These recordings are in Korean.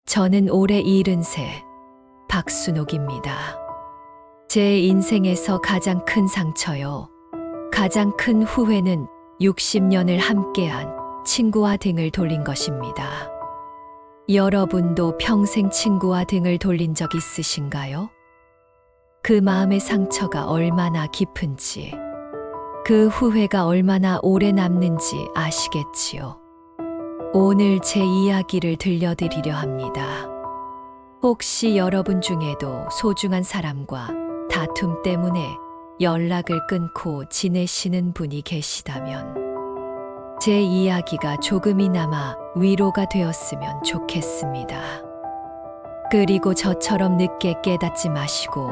저는 올해 73 박순옥입니다. 제 인생에서 가장 큰 상처요. 가장 큰 후회는 60년을 함께한 친구와 등을 돌린 것입니다. 여러분도 평생 친구와 등을 돌린 적 있으신가요? 그 마음의 상처가 얼마나 깊은지, 그 후회가 얼마나 오래 남는지 아시겠지요? 오늘 제 이야기를 들려드리려 합니다. 혹시 여러분 중에도 소중한 사람과 다툼 때문에 연락을 끊고 지내시는 분이 계시다면 제 이야기가 조금이나마 위로가 되었으면 좋겠습니다. 그리고 저처럼 늦게 깨닫지 마시고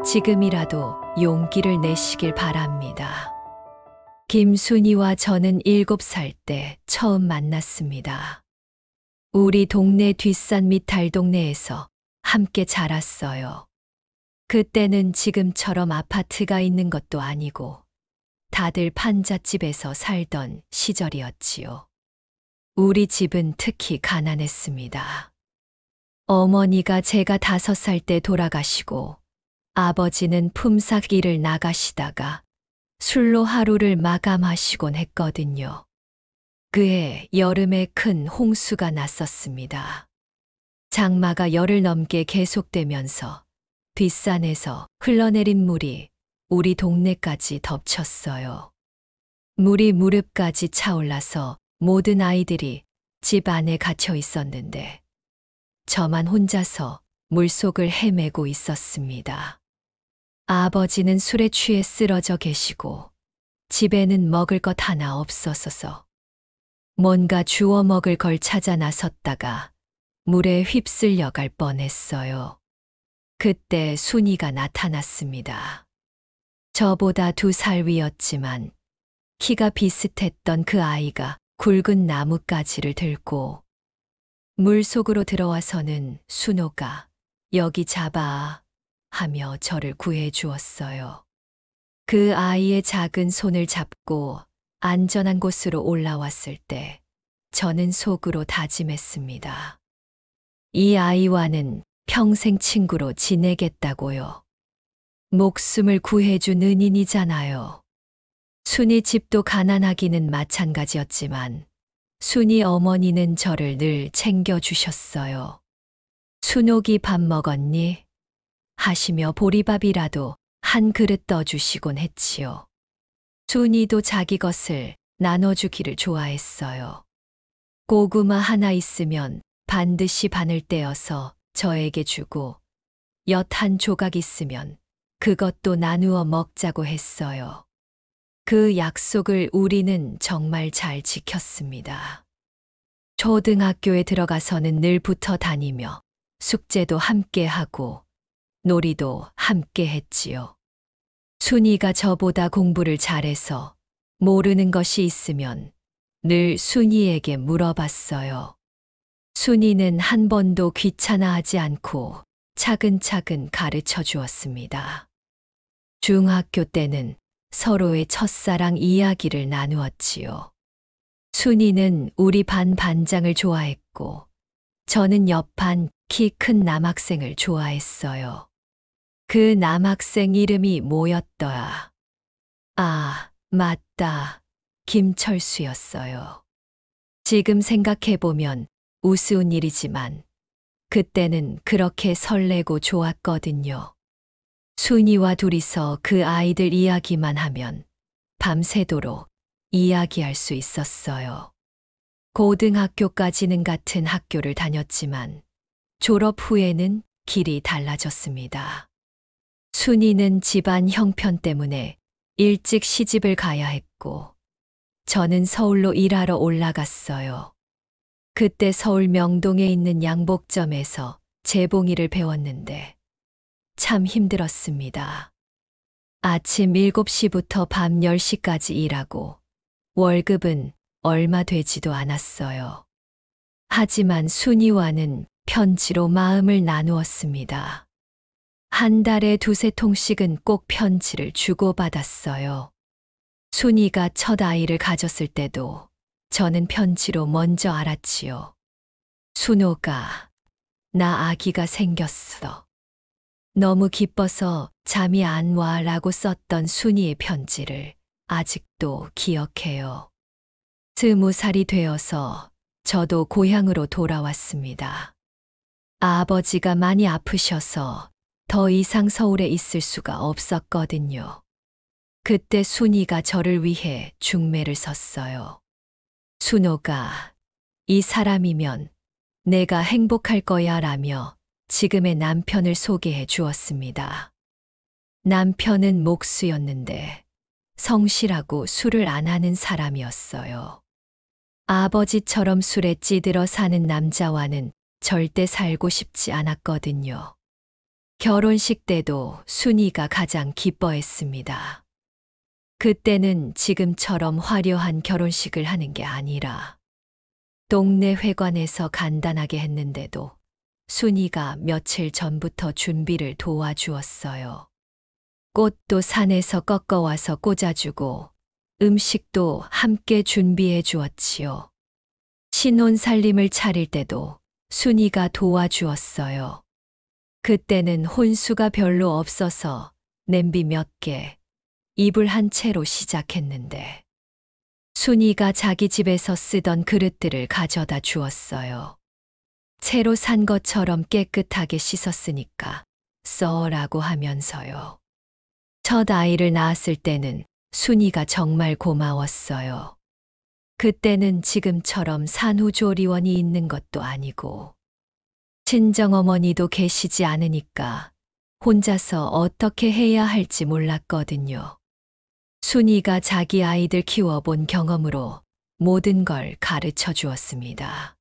지금이라도 용기를 내시길 바랍니다. 김순이와 저는 7살 때 처음 만났습니다. 우리 동네 뒷산 밑 달동네에서 함께 자랐어요. 그때는 지금처럼 아파트가 있는 것도 아니고 다들 판잣집에서 살던 시절이었지요. 우리 집은 특히 가난했습니다. 어머니가 제가 5살 때 돌아가시고 아버지는 품삯 일을 나가시다가 술로 하루를 마감하시곤 했거든요. 그해 여름에 큰 홍수가 났었습니다. 장마가 열흘 넘게 계속되면서 뒷산에서 흘러내린 물이 우리 동네까지 덮쳤어요. 물이 무릎까지 차올라서 모든 아이들이 집 안에 갇혀 있었는데 저만 혼자서 물속을 헤매고 있었습니다. 아버지는 술에 취해 쓰러져 계시고 집에는 먹을 것 하나 없었어서 뭔가 주워 먹을 걸 찾아 나섰다가 물에 휩쓸려 갈 뻔했어요. 그때 순이가 나타났습니다. 저보다 2살 위였지만 키가 비슷했던 그 아이가 굵은 나뭇가지를 들고 물속으로 들어와서는 순호가 여기 잡아 하며 저를 구해 주었어요. 그 아이의 작은 손을 잡고 안전한 곳으로 올라왔을 때 저는 속으로 다짐했습니다. 이 아이와는 평생 친구로 지내겠다고요. 목숨을 구해준 은인이잖아요. 순이 집도 가난하기는 마찬가지였지만 순이 어머니는 저를 늘 챙겨주셨어요. 순옥이 밥 먹었니? 하시며 보리밥이라도 한 그릇 떠주시곤 했지요. 순이도 자기 것을 나눠주기를 좋아했어요. 고구마 하나 있으면 반드시 반을 떼어서 저에게 주고 엿 한 조각 있으면 그것도 나누어 먹자고 했어요. 그 약속을 우리는 정말 잘 지켰습니다. 초등학교에 들어가서는 늘 붙어 다니며 숙제도 함께 하고 놀이도 함께 했지요. 순이가 저보다 공부를 잘해서 모르는 것이 있으면 늘 순이에게 물어봤어요. 순이는 한 번도 귀찮아하지 않고 차근차근 가르쳐 주었습니다. 중학교 때는 서로의 첫사랑 이야기를 나누었지요. 순이는 우리 반 반장을 좋아했고 저는 옆반 키 큰 남학생을 좋아했어요. 그 남학생 이름이 뭐였더라? 아, 맞다. 김철수였어요. 지금 생각해보면 우스운 일이지만 그때는 그렇게 설레고 좋았거든요. 순이와 둘이서 그 아이들 이야기만 하면 밤새도록 이야기할 수 있었어요. 고등학교까지는 같은 학교를 다녔지만 졸업 후에는 길이 달라졌습니다. 순이는 집안 형편 때문에 일찍 시집을 가야 했고 저는 서울로 일하러 올라갔어요. 그때 서울 명동에 있는 양복점에서 재봉일을 배웠는데 참 힘들었습니다. 아침 7시부터 밤 10시까지 일하고 월급은 얼마 되지도 않았어요. 하지만 순이와는 편지로 마음을 나누었습니다. 한 달에 2~3통씩은 꼭 편지를 주고받았어요. 순이가 첫 아이를 가졌을 때도 저는 편지로 먼저 알았지요. 순호가 나 아기가 생겼어. 너무 기뻐서 잠이 안 와 라고 썼던 순이의 편지를 아직도 기억해요. 20살이 되어서 저도 고향으로 돌아왔습니다. 아버지가 많이 아프셔서 더 이상 서울에 있을 수가 없었거든요. 그때 순이가 저를 위해 중매를 섰어요. 순호가 이 사람이면 내가 행복할 거야 라며 지금의 남편을 소개해 주었습니다. 남편은 목수였는데 성실하고 술을 안 하는 사람이었어요. 아버지처럼 술에 찌들어 사는 남자와는 절대 살고 싶지 않았거든요. 결혼식 때도 순이가 가장 기뻐했습니다. 그때는 지금처럼 화려한 결혼식을 하는 게 아니라 동네 회관에서 간단하게 했는데도 순이가 며칠 전부터 준비를 도와주었어요. 꽃도 산에서 꺾어와서 꽂아주고 음식도 함께 준비해 주었지요. 신혼 살림을 차릴 때도 순이가 도와주었어요. 그때는 혼수가 별로 없어서 냄비 몇 개, 이불 한 채로 시작했는데 순이가 자기 집에서 쓰던 그릇들을 가져다 주었어요. 새로 산 것처럼 깨끗하게 씻었으니까 써라고 하면서요. 첫 아이를 낳았을 때는 순이가 정말 고마웠어요. 그때는 지금처럼 산후조리원이 있는 것도 아니고 친정어머니도 계시지 않으니까 혼자서 어떻게 해야 할지 몰랐거든요. 순이가 자기 아이들 키워본 경험으로 모든 걸 가르쳐 주었습니다.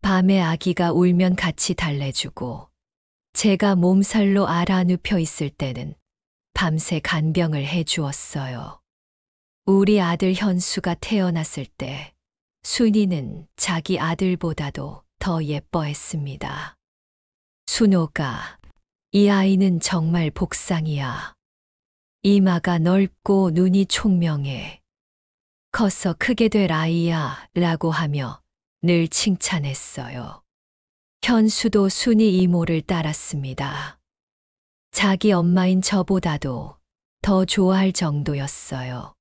밤에 아기가 울면 같이 달래주고 제가 몸살로 알아 눕혀 있을 때는 밤새 간병을 해 주었어요. 우리 아들 현수가 태어났을 때 순이는 자기 아들보다도 더 예뻐했습니다. 순호가 이 아이는 정말 복상이야. 이마가 넓고 눈이 총명해. 커서 크게 될 아이야 라고 하며 늘 칭찬했어요. 현수도 순이 이모를 따랐습니다. 자기 엄마인 저보다도 더 좋아할 정도였어요.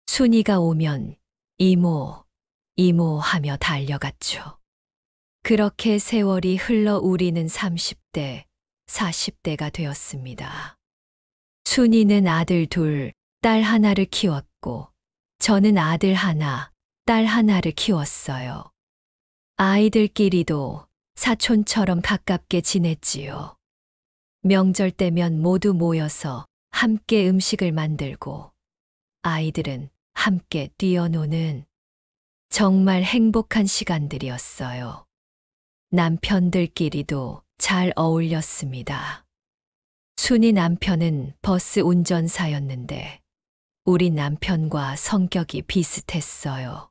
순이가 오면 이모, 이모 하며 달려갔죠. 그렇게 세월이 흘러 우리는 30대, 40대가 되었습니다. 순이는 아들 둘, 딸 하나를 키웠고 저는 아들 하나, 딸 하나를 키웠어요. 아이들끼리도 사촌처럼 가깝게 지냈지요. 명절 때면 모두 모여서 함께 음식을 만들고 아이들은 함께 뛰어노는 정말 행복한 시간들이었어요. 남편들끼리도 잘 어울렸습니다. 순이 남편은 버스 운전사였는데 우리 남편과 성격이 비슷했어요.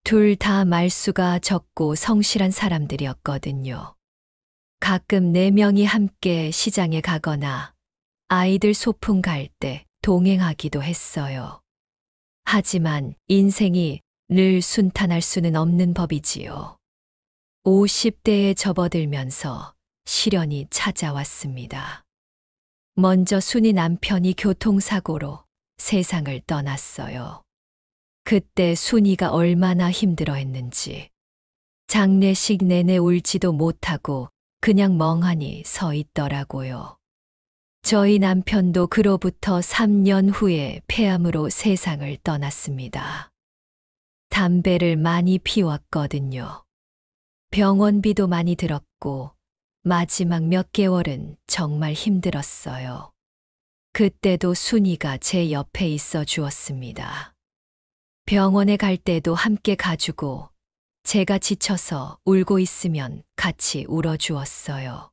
둘 다 말수가 적고 성실한 사람들이었거든요. 가끔 4명이 함께 시장에 가거나 아이들 소풍 갈 때 동행하기도 했어요. 하지만 인생이 늘 순탄할 수는 없는 법이지요. 50대에 접어들면서 시련이 찾아왔습니다. 먼저 순이 남편이 교통사고로 세상을 떠났어요. 그때 순이가 얼마나 힘들어했는지 장례식 내내 울지도 못하고 그냥 멍하니 서 있더라고요. 저희 남편도 그로부터 3년 후에 폐암으로 세상을 떠났습니다. 담배를 많이 피웠거든요. 병원비도 많이 들었고 마지막 몇 개월은 정말 힘들었어요. 그때도 순이가 제 옆에 있어 주었습니다. 병원에 갈 때도 함께 가주고 제가 지쳐서 울고 있으면 같이 울어주었어요.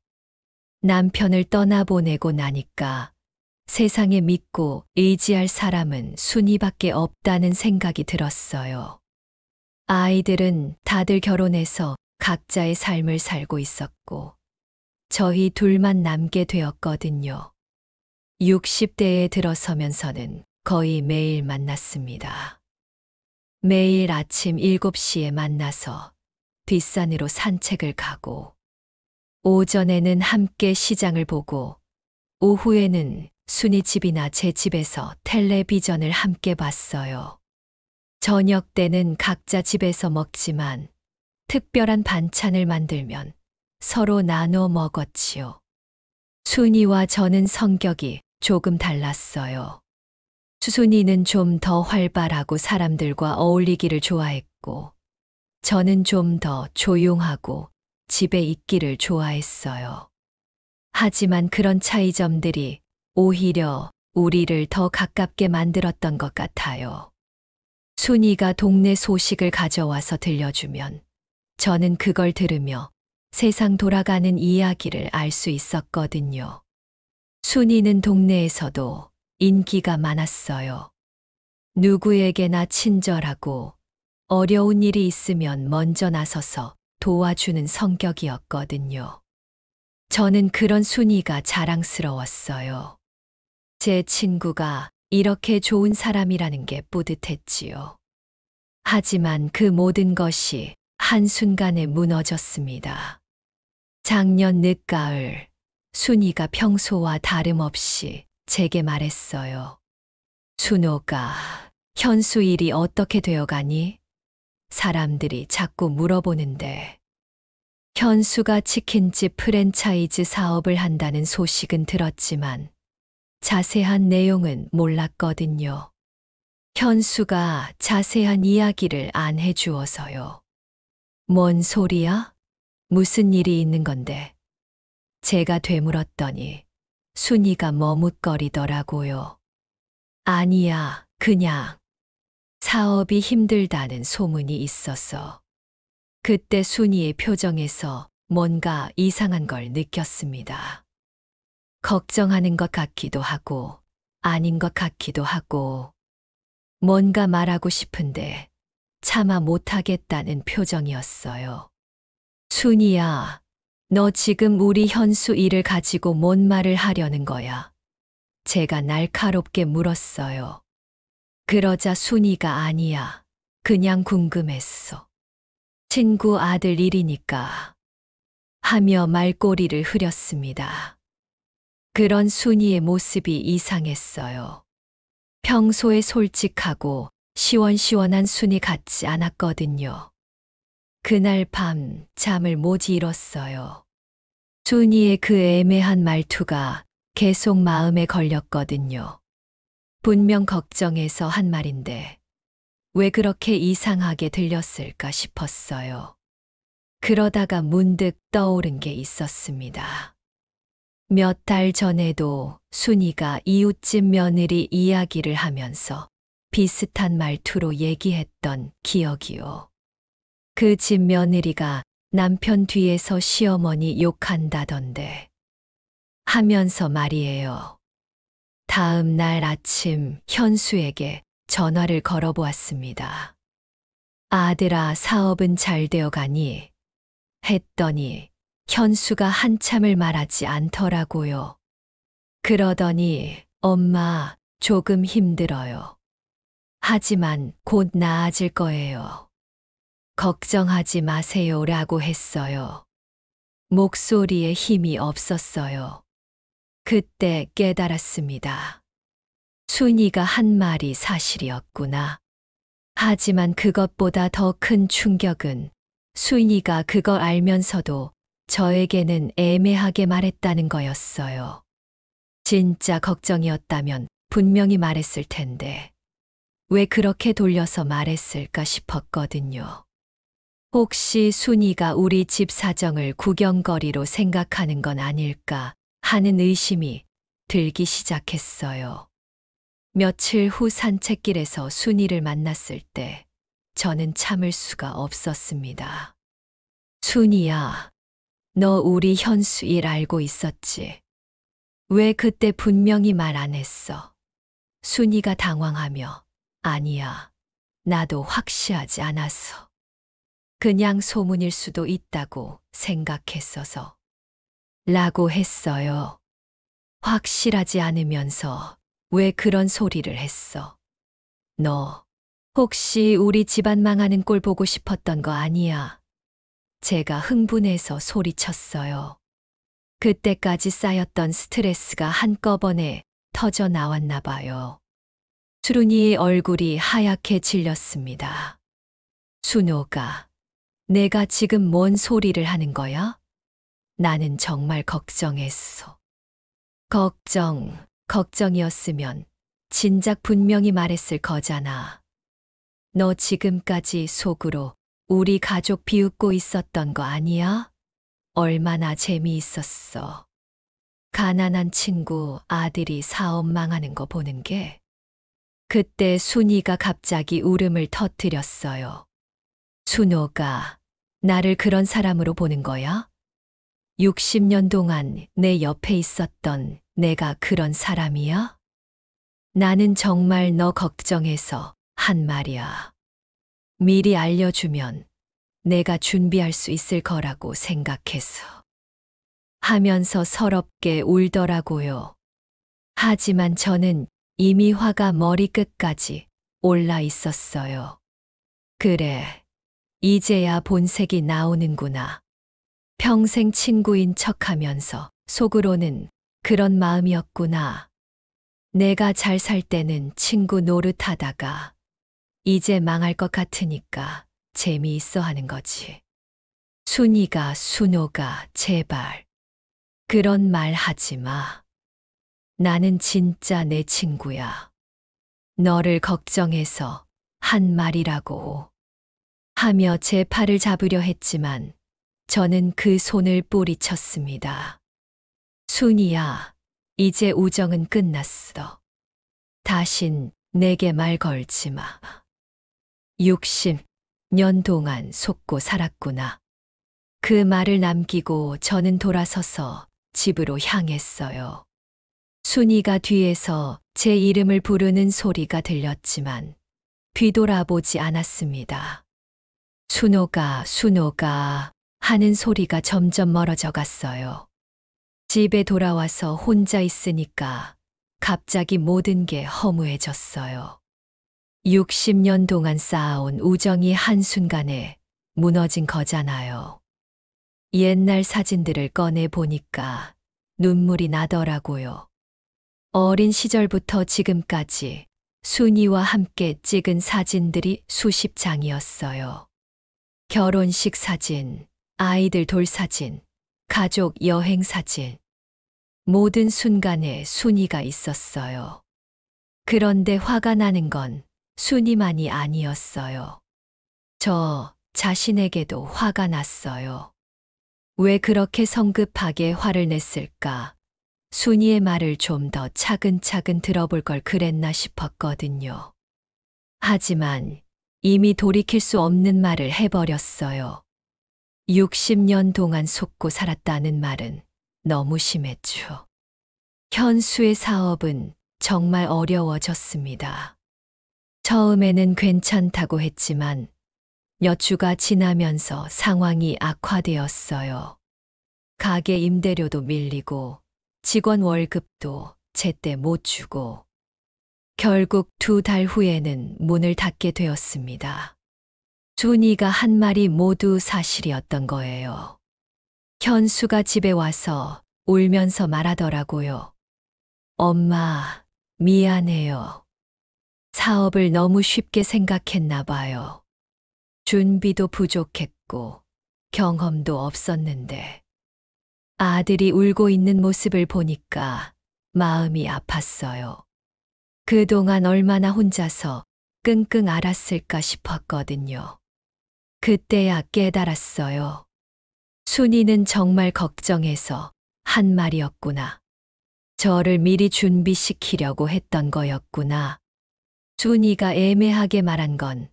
남편을 떠나보내고 나니까 세상에 믿고 의지할 사람은 순이밖에 없다는 생각이 들었어요. 아이들은 다들 결혼해서 각자의 삶을 살고 있었고 저희 둘만 남게 되었거든요. 60대에 들어서면서는 거의 매일 만났습니다. 매일 아침 7시에 만나서 뒷산으로 산책을 가고 오전에는 함께 시장을 보고 오후에는 순이 집이나 제 집에서 텔레비전을 함께 봤어요. 저녁 때는 각자 집에서 먹지만 특별한 반찬을 만들면 서로 나눠 먹었지요. 순이와 저는 성격이 조금 달랐어요. 순이는 좀 더 활발하고 사람들과 어울리기를 좋아했고, 저는 좀 더 조용하고 집에 있기를 좋아했어요. 하지만 그런 차이점들이 오히려 우리를 더 가깝게 만들었던 것 같아요. 순이가 동네 소식을 가져와서 들려주면 저는 그걸 들으며 세상 돌아가는 이야기를 알 수 있었거든요. 순이는 동네에서도 인기가 많았어요. 누구에게나 친절하고 어려운 일이 있으면 먼저 나서서 도와주는 성격이었거든요. 저는 그런 순이가 자랑스러웠어요. 제 친구가 이렇게 좋은 사람이라는 게 뿌듯했지요. 하지만 그 모든 것이 한순간에 무너졌습니다. 작년 늦가을, 순이가 평소와 다름없이 제게 말했어요. 순호가 현수 일이 어떻게 되어가니? 사람들이 자꾸 물어보는데. 현수가 치킨집 프랜차이즈 사업을 한다는 소식은 들었지만 자세한 내용은 몰랐거든요. 현수가 자세한 이야기를 안 해주어서요. 뭔 소리야? 무슨 일이 있는 건데? 제가 되물었더니 순이가 머뭇거리더라고요. 아니야, 그냥 사업이 힘들다는 소문이 있어서. 그때 순이의 표정에서 뭔가 이상한 걸 느꼈습니다. 걱정하는 것 같기도 하고 아닌 것 같기도 하고 뭔가 말하고 싶은데 차마 못하겠다는 표정이었어요. 순이야, 너 지금 우리 현수 일을 가지고 뭔 말을 하려는 거야? 제가 날카롭게 물었어요. 그러자 순이가 아니야, 그냥 궁금했어. 친구 아들 일이니까 하며 말꼬리를 흐렸습니다. 그런 순이의 모습이 이상했어요. 평소에 솔직하고 시원시원한 순이 같지 않았거든요. 그날 밤 잠을 못 이뤘어요. 순이의 그 애매한 말투가 계속 마음에 걸렸거든요. 분명 걱정해서 한 말인데 왜 그렇게 이상하게 들렸을까 싶었어요. 그러다가 문득 떠오른 게 있었습니다. 몇 달 전에도 순이가 이웃집 며느리 이야기를 하면서 비슷한 말투로 얘기했던 기억이요. 그 집 며느리가 남편 뒤에서 시어머니 욕한다던데 하면서 말이에요. 다음 날 아침 현수에게 전화를 걸어보았습니다. 아들아, 사업은 잘 되어 가니? 했더니 현수가 한참을 말하지 않더라고요. 그러더니 엄마, 조금 힘들어요. 하지만 곧 나아질 거예요. 걱정하지 마세요라고 했어요. 목소리에 힘이 없었어요. 그때 깨달았습니다. 순이가 한 말이 사실이었구나. 하지만 그것보다 더 큰 충격은 순이가 그걸 알면서도 저에게는 애매하게 말했다는 거였어요. 진짜 걱정이었다면 분명히 말했을 텐데 왜 그렇게 돌려서 말했을까 싶었거든요. 혹시 순이가 우리 집 사정을 구경거리로 생각하는 건 아닐까 하는 의심이 들기 시작했어요. 며칠 후 산책길에서 순이를 만났을 때 저는 참을 수가 없었습니다. 순이야, 너 우리 현수 일 알고 있었지? 왜 그때 분명히 말 안 했어? 순이가 당황하며 아니야, 나도 확실하지 않았어. 그냥 소문일 수도 있다고 생각했어서. 라고 했어요. 확실하지 않으면서 왜 그런 소리를 했어? 너 혹시 우리 집안 망하는 꼴 보고 싶었던 거 아니야? 제가 흥분해서 소리쳤어요. 그때까지 쌓였던 스트레스가 한꺼번에 터져 나왔나 봐요. 수run이의 얼굴이 하얗게 질렸습니다. 순호가, 내가 지금 뭔 소리를 하는 거야? 나는 정말 걱정했어. 걱정이었으면 진작 분명히 말했을 거잖아. 너 지금까지 속으로 우리 가족 비웃고 있었던 거 아니야? 얼마나 재미있었어. 가난한 친구 아들이 사업 망하는 거 보는 게. 그때 순이가 갑자기 울음을 터뜨렸어요. 순호가 나를 그런 사람으로 보는 거야? 60년 동안 내 옆에 있었던 내가 그런 사람이야? 나는 정말 너 걱정해서 한 말이야. 미리 알려주면 내가 준비할 수 있을 거라고 생각해서. 하면서 서럽게 울더라고요. 하지만 저는 이미 화가 머리끝까지 올라 있었어요. 그래, 이제야 본색이 나오는구나. 평생 친구인 척하면서 속으로는 그런 마음이었구나. 내가 잘 살 때는 친구 노릇하다가 이제 망할 것 같으니까 재미있어 하는 거지. 순호가 제발 그런 말 하지 마. 나는 진짜 내 친구야. 너를 걱정해서 한 말이라고. 하며 제 팔을 잡으려 했지만 저는 그 손을 뿌리쳤습니다. 순이야, 이제 우정은 끝났어. 다신 내게 말 걸지 마. 60년 동안 속고 살았구나. 그 말을 남기고 저는 돌아서서 집으로 향했어요. 순이가 뒤에서 제 이름을 부르는 소리가 들렸지만 뒤돌아보지 않았습니다. 순호가 하는 소리가 점점 멀어져 갔어요. 집에 돌아와서 혼자 있으니까 갑자기 모든 게 허무해졌어요. 60년 동안 쌓아온 우정이 한순간에 무너진 거잖아요. 옛날 사진들을 꺼내 보니까 눈물이 나더라고요. 어린 시절부터 지금까지 순이와 함께 찍은 사진들이 수십 장이었어요. 결혼식 사진, 아이들 돌사진, 가족 여행 사진. 모든 순간에 순이가 있었어요. 그런데 화가 나는 건 순이만이 아니었어요. 저 자신에게도 화가 났어요. 왜 그렇게 성급하게 화를 냈을까? 순이의 말을 좀 더 차근차근 들어볼 걸 그랬나 싶었거든요. 하지만 이미 돌이킬 수 없는 말을 해버렸어요. 60년 동안 속고 살았다는 말은 너무 심했죠. 현수의 사업은 정말 어려워졌습니다. 처음에는 괜찮다고 했지만 몇 주가 지나면서 상황이 악화되었어요. 가게 임대료도 밀리고 직원 월급도 제때 못 주고 결국 2달 후에는 문을 닫게 되었습니다. 순이가 한 말이 모두 사실이었던 거예요. 현수가 집에 와서 울면서 말하더라고요. 엄마, 미안해요. 사업을 너무 쉽게 생각했나 봐요. 준비도 부족했고 경험도 없었는데. 아들이 울고 있는 모습을 보니까 마음이 아팠어요. 그동안 얼마나 혼자서 끙끙 앓았을까 싶었거든요. 그때야 깨달았어요. 순이는 정말 걱정해서 한 말이었구나. 저를 미리 준비시키려고 했던 거였구나. 순이가 애매하게 말한 건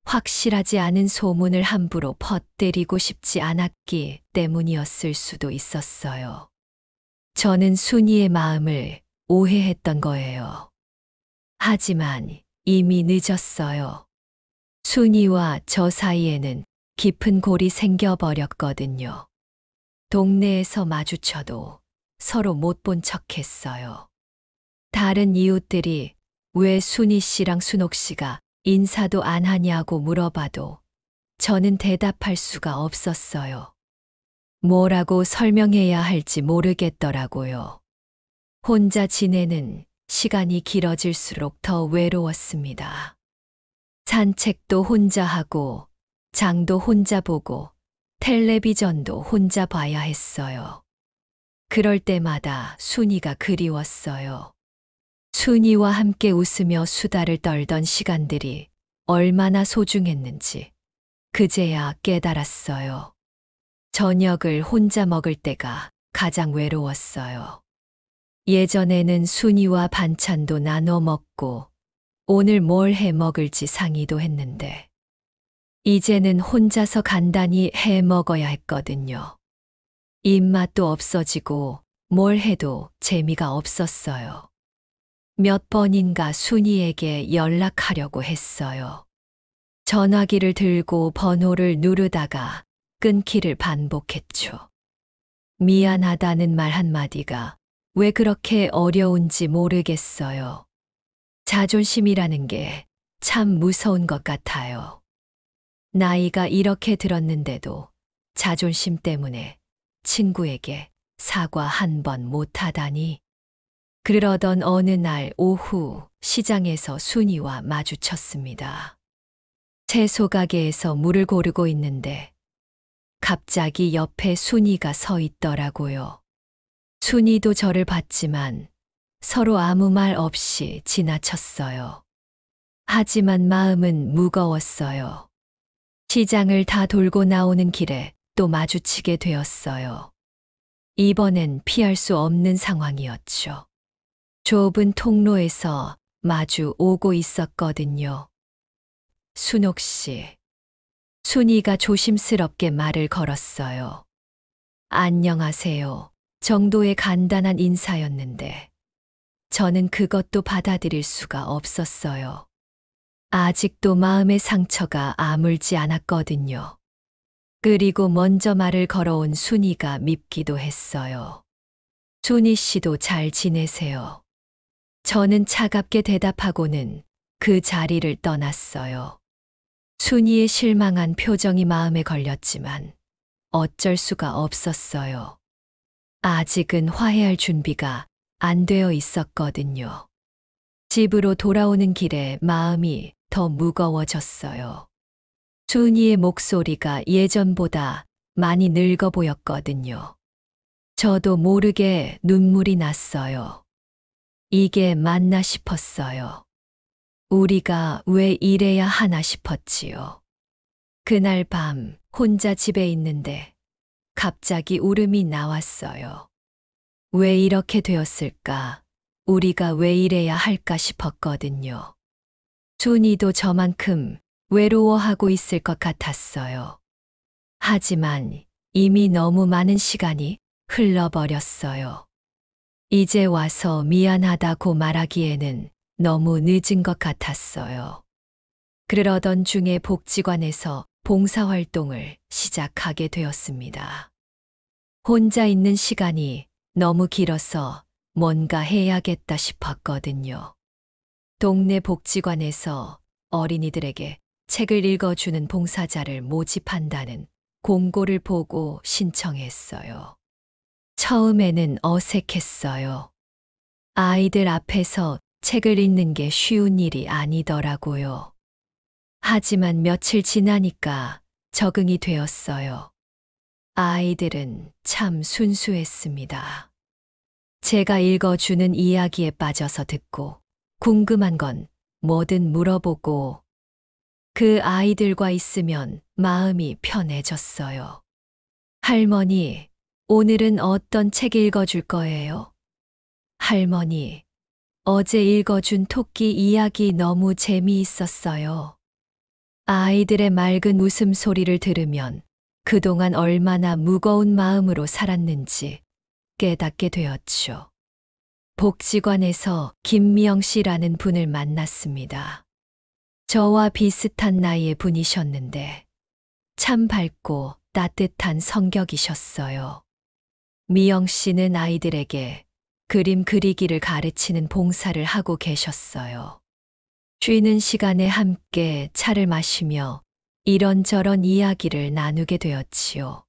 확실하지 않은 소문을 함부로 퍼뜨리고 싶지 않았기 때문이었을 수도 있었어요. 저는 순이의 마음을 오해했던 거예요. 하지만 이미 늦었어요. 순이와 저 사이에는 깊은 골이 생겨버렸거든요. 동네에서 마주쳐도 서로 못 본 척했어요. 다른 이웃들이 왜 순이 씨랑 순옥 씨가 인사도 안 하냐고 물어봐도 저는 대답할 수가 없었어요. 뭐라고 설명해야 할지 모르겠더라고요. 혼자 지내는 시간이 길어질수록 더 외로웠습니다. 산책도 혼자 하고, 장도 혼자 보고, 텔레비전도 혼자 봐야 했어요. 그럴 때마다 순이가 그리웠어요. 순이와 함께 웃으며 수다를 떨던 시간들이 얼마나 소중했는지 그제야 깨달았어요. 저녁을 혼자 먹을 때가 가장 외로웠어요. 예전에는 순이와 반찬도 나눠 먹고 오늘 뭘 해 먹을지 상의도 했는데 이제는 혼자서 간단히 해 먹어야 했거든요. 입맛도 없어지고 뭘 해도 재미가 없었어요. 몇 번인가 순이에게 연락하려고 했어요. 전화기를 들고 번호를 누르다가 끊기를 반복했죠. 미안하다는 말 한마디가 왜 그렇게 어려운지 모르겠어요. 자존심이라는 게 참 무서운 것 같아요. 나이가 이렇게 들었는데도 자존심 때문에 친구에게 사과 한 번 못하다니. 그러던 어느 날 오후 시장에서 순이와 마주쳤습니다. 채소 가게에서 물을 고르고 있는데 갑자기 옆에 순이가 서 있더라고요. 순이도 저를 봤지만 서로 아무 말 없이 지나쳤어요. 하지만 마음은 무거웠어요. 시장을 다 돌고 나오는 길에 또 마주치게 되었어요. 이번엔 피할 수 없는 상황이었죠. 좁은 통로에서 마주 오고 있었거든요. 순옥 씨. 순이가 조심스럽게 말을 걸었어요. 안녕하세요. 정도의 간단한 인사였는데 저는 그것도 받아들일 수가 없었어요. 아직도 마음의 상처가 아물지 않았거든요. 그리고 먼저 말을 걸어온 순이가 밉기도 했어요. 순이 씨도 잘 지내세요. 저는 차갑게 대답하고는 그 자리를 떠났어요. 순이의 실망한 표정이 마음에 걸렸지만 어쩔 수가 없었어요. 아직은 화해할 준비가 안 되어 있었거든요. 집으로 돌아오는 길에 마음이 더 무거워졌어요. 순이의 목소리가 예전보다 많이 늙어 보였거든요. 저도 모르게 눈물이 났어요. 이게 맞나 싶었어요. 우리가 왜 이래야 하나 싶었지요. 그날 밤 혼자 집에 있는데 갑자기 울음이 나왔어요. 왜 이렇게 되었을까? 우리가 왜 이래야 할까 싶었거든요. 순이도 저만큼 외로워하고 있을 것 같았어요. 하지만 이미 너무 많은 시간이 흘러버렸어요. 이제 와서 미안하다고 말하기에는 너무 늦은 것 같았어요. 그러던 중에 복지관에서 봉사활동을 시작하게 되었습니다. 혼자 있는 시간이 너무 길어서 뭔가 해야겠다 싶었거든요. 동네 복지관에서 어린이들에게 책을 읽어주는 봉사자를 모집한다는 공고를 보고 신청했어요. 처음에는 어색했어요. 아이들 앞에서 책을 읽는 게 쉬운 일이 아니더라고요. 하지만 며칠 지나니까 적응이 되었어요. 아이들은 참 순수했습니다. 제가 읽어주는 이야기에 빠져서 듣고 궁금한 건 뭐든 물어보고 그 아이들과 있으면 마음이 편해졌어요. 할머니, 오늘은 어떤 책 읽어줄 거예요? 할머니, 어제 읽어준 토끼 이야기 너무 재미있었어요. 아이들의 맑은 웃음소리를 들으면 그동안 얼마나 무거운 마음으로 살았는지 깨닫게 되었죠. 복지관에서 김미영 씨라는 분을 만났습니다. 저와 비슷한 나이의 분이셨는데 참 밝고 따뜻한 성격이셨어요. 미영 씨는 아이들에게 그림 그리기를 가르치는 봉사를 하고 계셨어요. 쉬는 시간에 함께 차를 마시며 이런저런 이야기를 나누게 되었지요.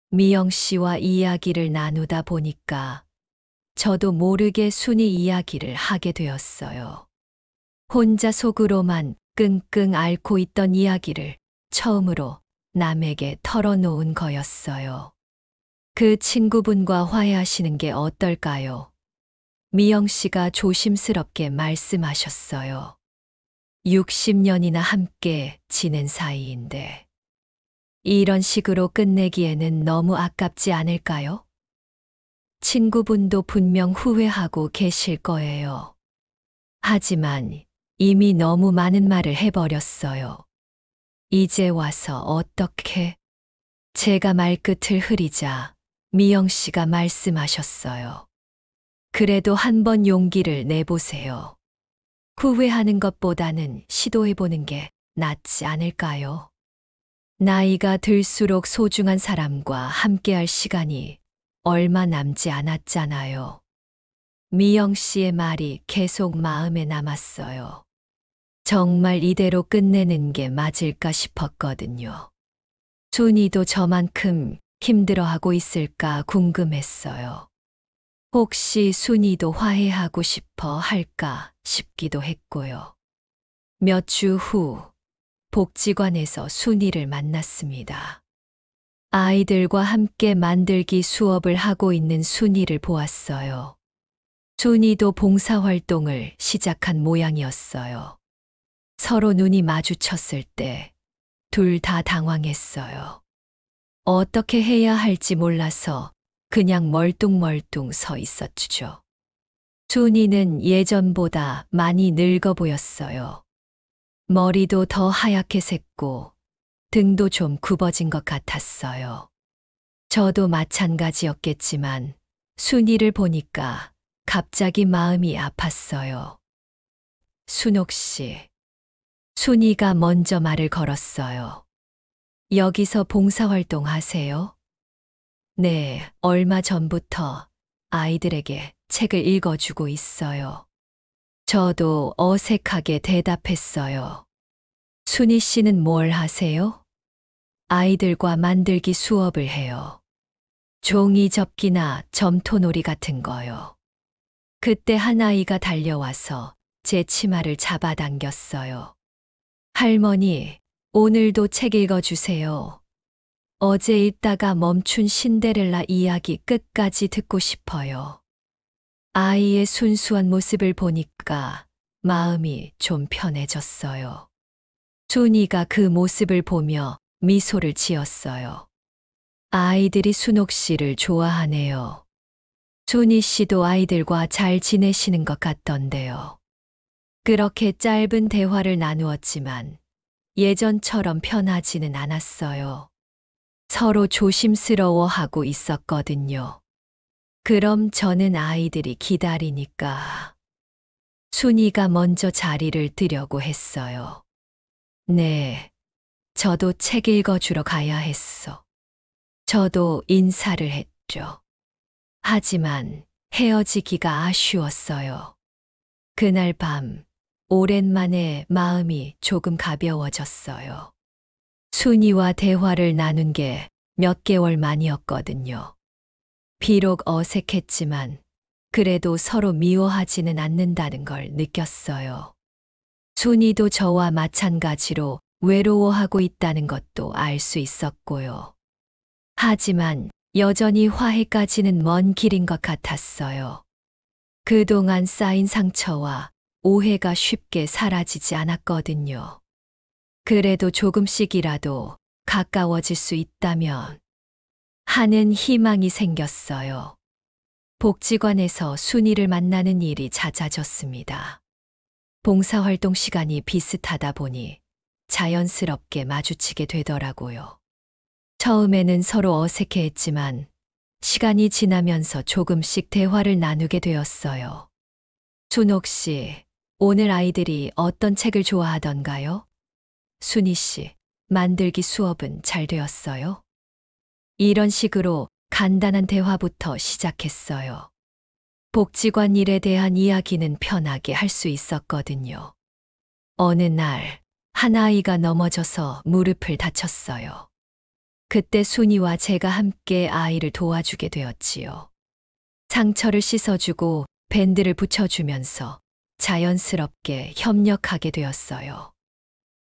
미영 씨와 이야기를 나누다 보니까 저도 모르게 순이 이야기를 하게 되었어요. 혼자 속으로만 끙끙 앓고 있던 이야기를 처음으로 남에게 털어놓은 거였어요. 그 친구분과 화해하시는 게 어떨까요? 미영 씨가 조심스럽게 말씀하셨어요. 60년이나 함께 지낸 사이인데 이런 식으로 끝내기에는 너무 아깝지 않을까요? 친구분도 분명 후회하고 계실 거예요. 하지만 이미 너무 많은 말을 해버렸어요. 이제 와서 어떻게? 제가 말끝을 흐리자 미영 씨가 말씀하셨어요. 그래도 한번 용기를 내보세요. 후회하는 것보다는 시도해보는 게 낫지 않을까요? 나이가 들수록 소중한 사람과 함께할 시간이 얼마 남지 않았잖아요. 미영 씨의 말이 계속 마음에 남았어요. 정말 이대로 끝내는 게 맞을까 싶었거든요. 순이도 저만큼 힘들어하고 있을까 궁금했어요. 혹시 순이도 화해하고 싶어 할까 싶기도 했고요. 몇 주 후 복지관에서 순이를 만났습니다. 아이들과 함께 만들기 수업을 하고 있는 순이를 보았어요. 순이도 봉사활동을 시작한 모양이었어요. 서로 눈이 마주쳤을 때 둘 다 당황했어요. 어떻게 해야 할지 몰라서 그냥 멀뚱멀뚱 서 있었죠. 순이는 예전보다 많이 늙어 보였어요. 머리도 더 하얗게 샜고 등도 좀 굽어진 것 같았어요. 저도 마찬가지였겠지만 순이를 보니까 갑자기 마음이 아팠어요. 순옥 씨. 순이가 먼저 말을 걸었어요. 여기서 봉사활동 하세요? 네, 얼마 전부터 아이들에게 책을 읽어주고 있어요. 저도 어색하게 대답했어요. 순이 씨는 뭘 하세요? 아이들과 만들기 수업을 해요. 종이 접기나 점토놀이 같은 거요. 그때 한 아이가 달려와서 제 치마를 잡아당겼어요. 할머니, 오늘도 책 읽어주세요. 어제 읽다가 멈춘 신데렐라 이야기 끝까지 듣고 싶어요. 아이의 순수한 모습을 보니까 마음이 좀 편해졌어요. 순이가 그 모습을 보며 미소를 지었어요. 아이들이 순옥 씨를 좋아하네요. 순이 씨도 아이들과 잘 지내시는 것 같던데요. 그렇게 짧은 대화를 나누었지만 예전처럼 편하지는 않았어요. 서로 조심스러워하고 있었거든요. 그럼 저는 아이들이 기다리니까. 순이가 먼저 자리를 뜨려고 했어요. 네, 저도 책 읽어주러 가야 했어. 저도 인사를 했죠. 하지만 헤어지기가 아쉬웠어요. 그날 밤 오랜만에 마음이 조금 가벼워졌어요. 순이와 대화를 나눈 게 몇 개월 만이었거든요. 비록 어색했지만 그래도 서로 미워하지는 않는다는 걸 느꼈어요. 순이도 저와 마찬가지로 외로워하고 있다는 것도 알 수 있었고요. 하지만 여전히 화해까지는 먼 길인 것 같았어요. 그동안 쌓인 상처와 오해가 쉽게 사라지지 않았거든요. 그래도 조금씩이라도 가까워질 수 있다면 하는 희망이 생겼어요. 복지관에서 순이를 만나는 일이 잦아졌습니다. 봉사활동 시간이 비슷하다 보니 자연스럽게 마주치게 되더라고요. 처음에는 서로 어색해했지만 시간이 지나면서 조금씩 대화를 나누게 되었어요. 순옥 씨, 오늘 아이들이 어떤 책을 좋아하던가요? 순이 씨, 만들기 수업은 잘 되었어요? 이런 식으로 간단한 대화부터 시작했어요. 복지관 일에 대한 이야기는 편하게 할 수 있었거든요. 어느 날, 한 아이가 넘어져서 무릎을 다쳤어요. 그때 순이와 제가 함께 아이를 도와주게 되었지요. 상처를 씻어주고 밴드를 붙여주면서 자연스럽게 협력하게 되었어요.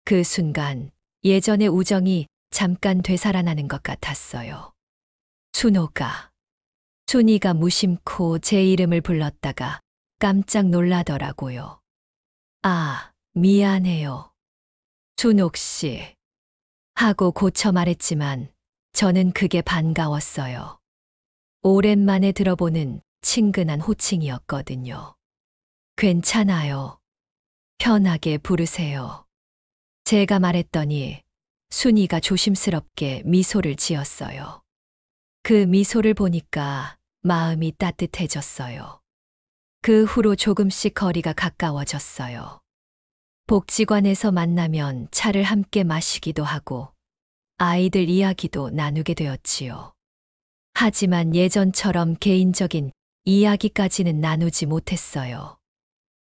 그 순간 예전의 우정이 잠깐 되살아나는 것 같았어요. 순호가, 순이가 무심코 제 이름을 불렀다가 깜짝 놀라더라고요. 아, 미안해요. 순옥 씨. 하고 고쳐 말했지만 저는 그게 반가웠어요. 오랜만에 들어보는 친근한 호칭이었거든요. 괜찮아요. 편하게 부르세요. 제가 말했더니 순이가 조심스럽게 미소를 지었어요. 그 미소를 보니까 마음이 따뜻해졌어요. 그 후로 조금씩 거리가 가까워졌어요. 복지관에서 만나면 차를 함께 마시기도 하고 아이들 이야기도 나누게 되었지요. 하지만 예전처럼 개인적인 이야기까지는 나누지 못했어요.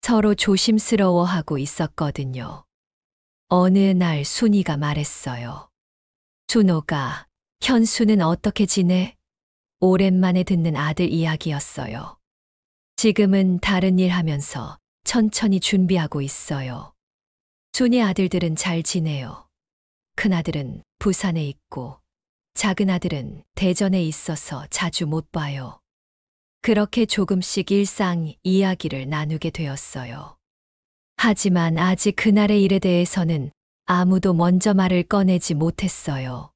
서로 조심스러워하고 있었거든요. 어느 날 순이가 말했어요. 순호가, 현수는 어떻게 지내? 오랜만에 듣는 아들 이야기였어요. 지금은 다른 일 하면서 천천히 준비하고 있어요. 순이 아들들은 잘 지내요. 큰아들은 부산에 있고 작은 아들은 대전에 있어서 자주 못 봐요. 그렇게 조금씩 일상 이야기를 나누게 되었어요. 하지만 아직 그날의 일에 대해서는 아무도 먼저 말을 꺼내지 못했어요.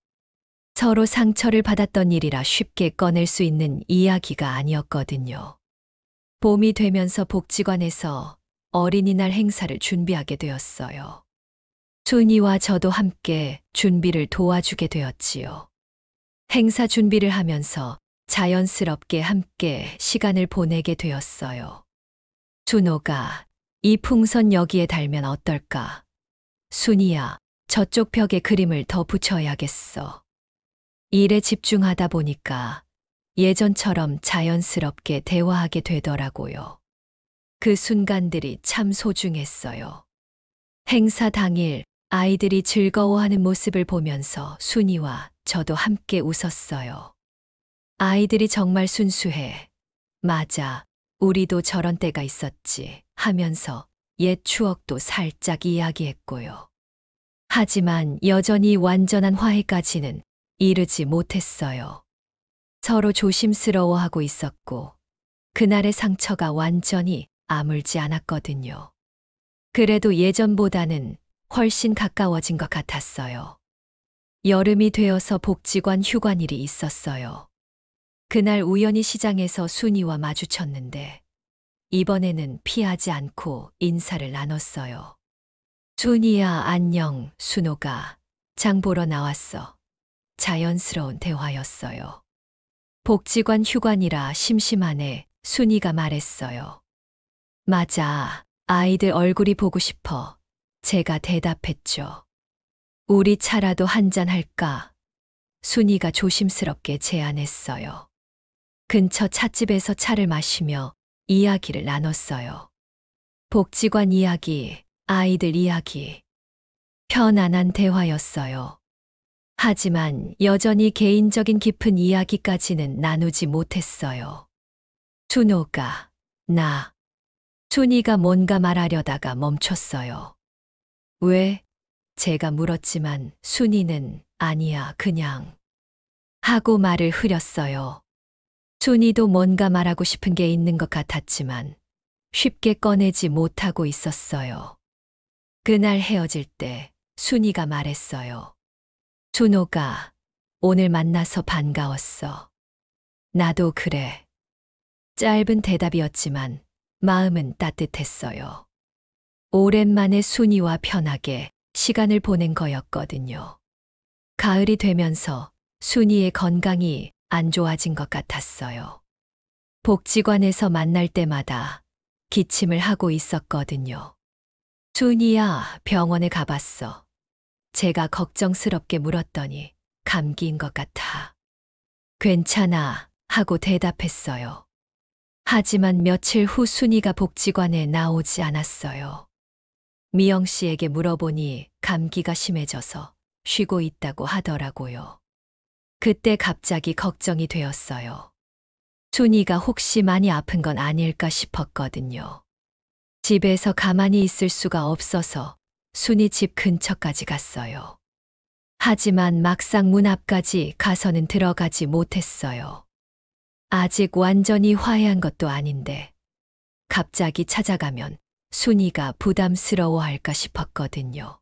서로 상처를 받았던 일이라 쉽게 꺼낼 수 있는 이야기가 아니었거든요. 봄이 되면서 복지관에서 어린이날 행사를 준비하게 되었어요. 순이와 저도 함께 준비를 도와주게 되었지요. 행사 준비를 하면서 자연스럽게 함께 시간을 보내게 되었어요. 순호가 이 풍선 여기에 달면 어떨까? 순이야, 저쪽 벽에 그림을 더 붙여야겠어. 일에 집중하다 보니까 예전처럼 자연스럽게 대화하게 되더라고요. 그 순간들이 참 소중했어요. 행사 당일 아이들이 즐거워하는 모습을 보면서 순이와 저도 함께 웃었어요. 아이들이 정말 순수해. 맞아, 우리도 저런 때가 있었지 하면서 옛 추억도 살짝 이야기했고요. 하지만 여전히 완전한 화해까지는 이르지 못했어요. 서로 조심스러워하고 있었고 그날의 상처가 완전히 아물지 않았거든요. 그래도 예전보다는 훨씬 가까워진 것 같았어요. 여름이 되어서 복지관 휴관일이 있었어요. 그날 우연히 시장에서 순이와 마주쳤는데 이번에는 피하지 않고 인사를 나눴어요. 순이야, 안녕, 순호가 장 보러 나왔어. 자연스러운 대화였어요. 복지관 휴관이라 심심하네, 순이가 말했어요. 맞아, 아이들 얼굴이 보고 싶어. 제가 대답했죠. 우리 차라도 한잔 할까? 순이가 조심스럽게 제안했어요. 근처 찻집에서 차를 마시며 이야기를 나눴어요. 복지관 이야기, 아이들 이야기. 편안한 대화였어요. 하지만 여전히 개인적인 깊은 이야기까지는 나누지 못했어요. 순호가, 순이가 뭔가 말하려다가 멈췄어요. 왜? 제가 물었지만 순이는 아니야, 그냥 하고 말을 흐렸어요. 순이도 뭔가 말하고 싶은 게 있는 것 같았지만 쉽게 꺼내지 못하고 있었어요. 그날 헤어질 때 순이가 말했어요. 순호가, 오늘 만나서 반가웠어. 나도 그래. 짧은 대답이었지만 마음은 따뜻했어요. 오랜만에 순이와 편하게 시간을 보낸 거였거든요. 가을이 되면서 순이의 건강이 안 좋아진 것 같았어요. 복지관에서 만날 때마다 기침을 하고 있었거든요. 순이야, 병원에 가봤어. 제가 걱정스럽게 물었더니 감기인 것 같아. 괜찮아 하고 대답했어요. 하지만 며칠 후 순이가 복지관에 나오지 않았어요. 미영 씨에게 물어보니 감기가 심해져서 쉬고 있다고 하더라고요. 그때 갑자기 걱정이 되었어요. 순이가 혹시 많이 아픈 건 아닐까 싶었거든요. 집에서 가만히 있을 수가 없어서 순이 집 근처까지 갔어요. 하지만 막상 문 앞까지 가서는 들어가지 못했어요. 아직 완전히 화해한 것도 아닌데 갑자기 찾아가면 순이가 부담스러워할까 싶었거든요.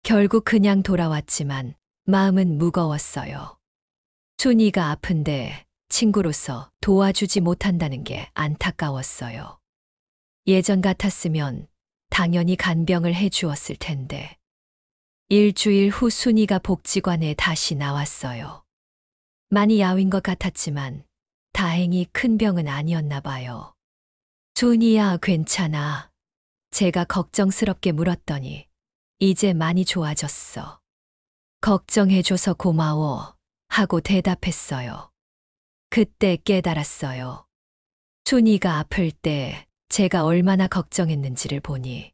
결국 그냥 돌아왔지만 마음은 무거웠어요. 순이가 아픈데 친구로서 도와주지 못한다는 게 안타까웠어요. 예전 같았으면 당연히 간병을 해주었을 텐데. 일주일 후 순이가 복지관에 다시 나왔어요. 많이 야윈 것 같았지만 다행히 큰 병은 아니었나 봐요. 순이야, 괜찮아. 제가 걱정스럽게 물었더니 이제 많이 좋아졌어. 걱정해줘서 고마워 하고 대답했어요. 그때 깨달았어요. 순이가 아플 때 제가 얼마나 걱정했는지를 보니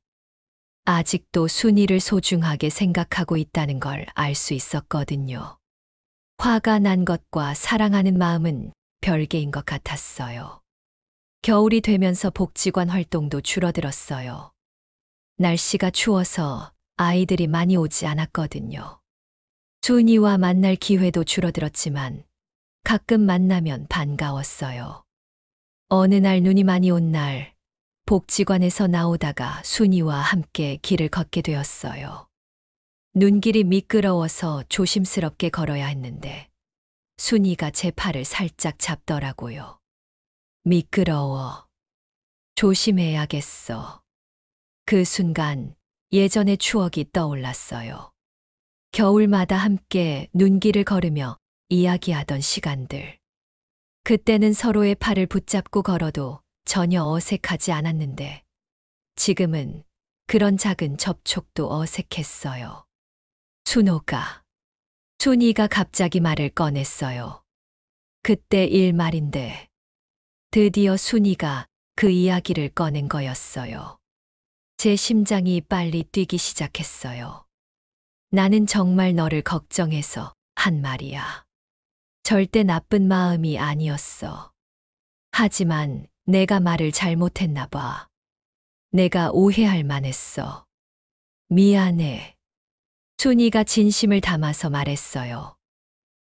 아직도 순이를 소중하게 생각하고 있다는 걸 알 수 있었거든요. 화가 난 것과 사랑하는 마음은 별개인 것 같았어요. 겨울이 되면서 복지관 활동도 줄어들었어요. 날씨가 추워서 아이들이 많이 오지 않았거든요. 순이와 만날 기회도 줄어들었지만 가끔 만나면 반가웠어요. 어느 날 눈이 많이 온 날, 복지관에서 나오다가 순이와 함께 길을 걷게 되었어요. 눈길이 미끄러워서 조심스럽게 걸어야 했는데 순이가 제 팔을 살짝 잡더라고요. 미끄러워. 조심해야겠어. 그 순간 예전의 추억이 떠올랐어요. 겨울마다 함께 눈길을 걸으며 이야기하던 시간들. 그때는 서로의 팔을 붙잡고 걸어도 전혀 어색하지 않았는데 지금은 그런 작은 접촉도 어색했어요. 순호가. 순이가 갑자기 말을 꺼냈어요. 그때 일 말인데 드디어 순이가 그 이야기를 꺼낸 거였어요. 제 심장이 빨리 뛰기 시작했어요. 나는 정말 너를 걱정해서 한 말이야. 절대 나쁜 마음이 아니었어. 하지만 내가 말을 잘못했나 봐. 내가 오해할 만했어. 미안해. 순이가 진심을 담아서 말했어요.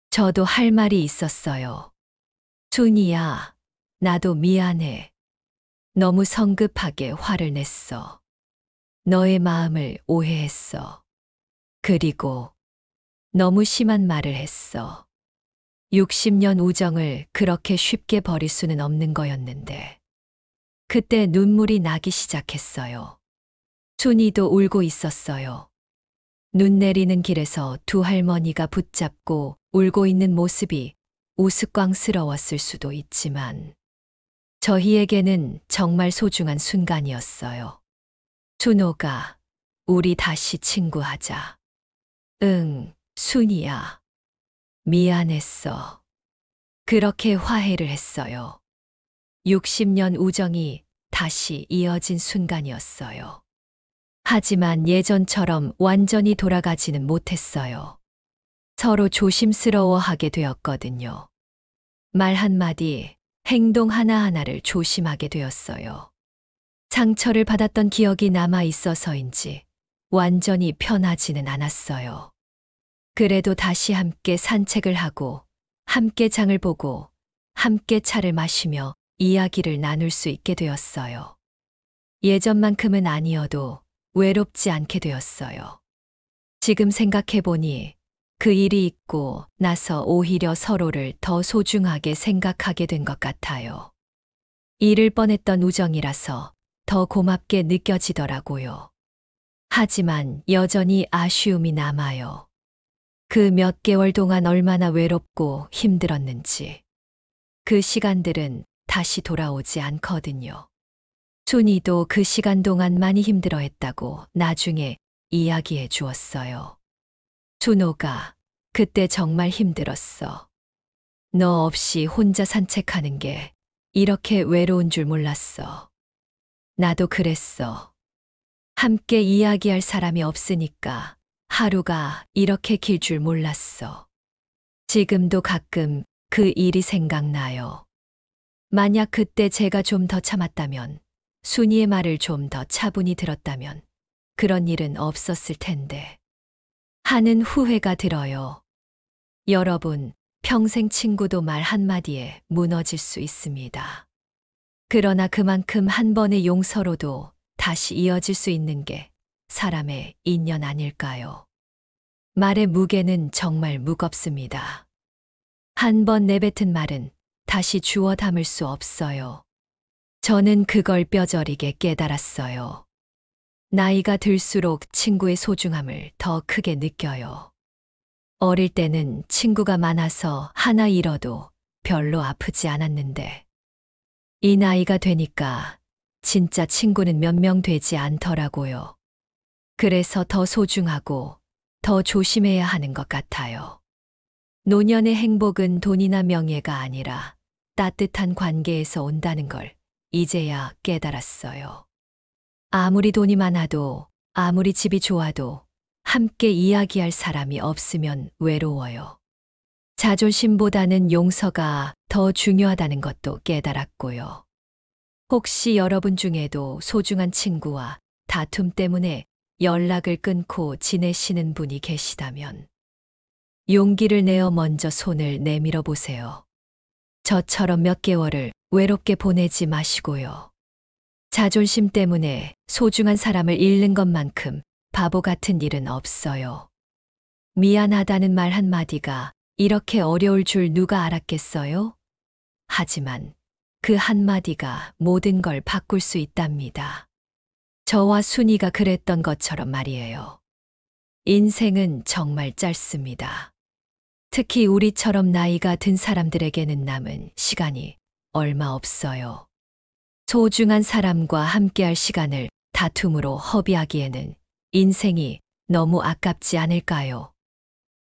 저도 할 말이 있었어요. 순이야, 나도 미안해. 너무 성급하게 화를 냈어. 너의 마음을 오해했어. 그리고 너무 심한 말을 했어. 60년 우정을 그렇게 쉽게 버릴 수는 없는 거였는데. 그때 눈물이 나기 시작했어요. 순이도 울고 있었어요. 눈 내리는 길에서 두 할머니가 붙잡고 울고 있는 모습이 우스꽝스러웠을 수도 있지만 저희에게는 정말 소중한 순간이었어요. 순호가, 우리 다시 친구하자. 응, 순이야. 미안했어. 그렇게 화해를 했어요. 60년 우정이 다시 이어진 순간이었어요. 하지만 예전처럼 완전히 돌아가지는 못했어요. 서로 조심스러워하게 되었거든요. 말 한마디, 행동 하나하나를 조심하게 되었어요. 상처를 받았던 기억이 남아 있어서인지 완전히 편하지는 않았어요. 그래도 다시 함께 산책을 하고, 함께 장을 보고, 함께 차를 마시며 이야기를 나눌 수 있게 되었어요. 예전만큼은 아니어도 외롭지 않게 되었어요. 지금 생각해보니 그 일이 있고 나서 오히려 서로를 더 소중하게 생각하게 된 것 같아요. 잃을 뻔했던 우정이라서 더 고맙게 느껴지더라고요. 하지만 여전히 아쉬움이 남아요. 그 몇 개월 동안 얼마나 외롭고 힘들었는지. 그 시간들은 다시 돌아오지 않거든요. 순이도 그 시간 동안 많이 힘들어했다고 나중에 이야기해 주었어요. 순호가, 그때 정말 힘들었어. 너 없이 혼자 산책하는 게 이렇게 외로운 줄 몰랐어. 나도 그랬어. 함께 이야기할 사람이 없으니까 하루가 이렇게 길 줄 몰랐어. 지금도 가끔 그 일이 생각나요. 만약 그때 제가 좀 더 참았다면, 순이의 말을 좀 더 차분히 들었다면, 그런 일은 없었을 텐데. 하는 후회가 들어요. 여러분, 평생 친구도 말 한마디에 무너질 수 있습니다. 그러나 그만큼 한 번의 용서로도 다시 이어질 수 있는 게 사람의 인연 아닐까요? 말의 무게는 정말 무겁습니다. 한 번 내뱉은 말은 다시 주워 담을 수 없어요. 저는 그걸 뼈저리게 깨달았어요. 나이가 들수록 친구의 소중함을 더 크게 느껴요. 어릴 때는 친구가 많아서 하나 잃어도 별로 아프지 않았는데, 이 나이가 되니까 진짜 친구는 몇 명 되지 않더라고요. 그래서 더 소중하고 더 조심해야 하는 것 같아요. 노년의 행복은 돈이나 명예가 아니라 따뜻한 관계에서 온다는 걸 이제야 깨달았어요. 아무리 돈이 많아도, 아무리 집이 좋아도 함께 이야기할 사람이 없으면 외로워요. 자존심보다는 용서가 더 중요하다는 것도 깨달았고요. 혹시 여러분 중에도 소중한 친구와 다툼 때문에 연락을 끊고 지내시는 분이 계시다면 용기를 내어 먼저 손을 내밀어 보세요. 저처럼 몇 개월을 외롭게 보내지 마시고요. 자존심 때문에 소중한 사람을 잃는 것만큼 바보 같은 일은 없어요. 미안하다는 말 한마디가 이렇게 어려울 줄 누가 알았겠어요? 하지만 그 한마디가 모든 걸 바꿀 수 있답니다. 저와 순이가 그랬던 것처럼 말이에요. 인생은 정말 짧습니다. 특히 우리처럼 나이가 든 사람들에게는 남은 시간이 얼마 없어요. 소중한 사람과 함께할 시간을 다툼으로 허비하기에는 인생이 너무 아깝지 않을까요?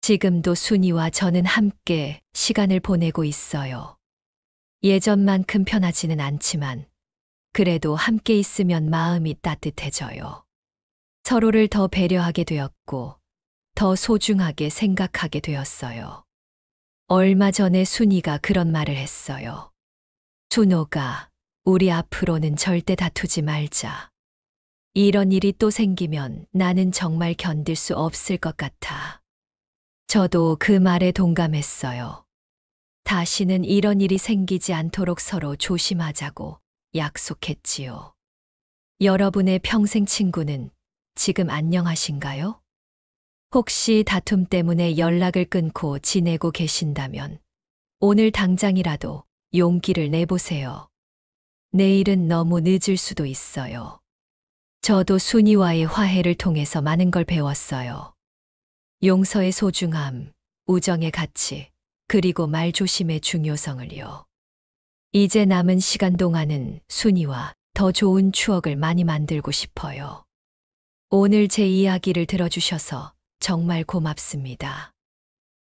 지금도 순이와 저는 함께 시간을 보내고 있어요. 예전만큼 편하지는 않지만 그래도 함께 있으면 마음이 따뜻해져요. 서로를 더 배려하게 되었고 더 소중하게 생각하게 되었어요. 얼마 전에 순이가 그런 말을 했어요. 준호가, 우리 앞으로는 절대 다투지 말자. 이런 일이 또 생기면 나는 정말 견딜 수 없을 것 같아. 저도 그 말에 동감했어요. 다시는 이런 일이 생기지 않도록 서로 조심하자고 약속했지요. 여러분의 평생 친구는 지금 안녕하신가요? 혹시 다툼 때문에 연락을 끊고 지내고 계신다면 오늘 당장이라도 용기를 내보세요. 내일은 너무 늦을 수도 있어요. 저도 순이와의 화해를 통해서 많은 걸 배웠어요. 용서의 소중함, 우정의 가치, 그리고 말조심의 중요성을요. 이제 남은 시간 동안은 순이와 더 좋은 추억을 많이 만들고 싶어요. 오늘 제 이야기를 들어주셔서 정말 고맙습니다.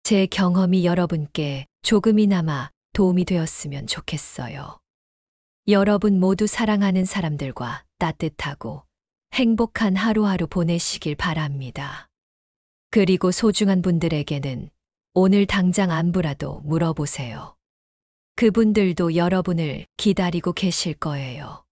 제 경험이 여러분께 조금이나마 도움이 되었으면 좋겠어요. 여러분 모두 사랑하는 사람들과 따뜻하고 행복한 하루하루 보내시길 바랍니다. 그리고 소중한 분들에게는 오늘 당장 안부라도 물어보세요. 그분들도 여러분을 기다리고 계실 거예요.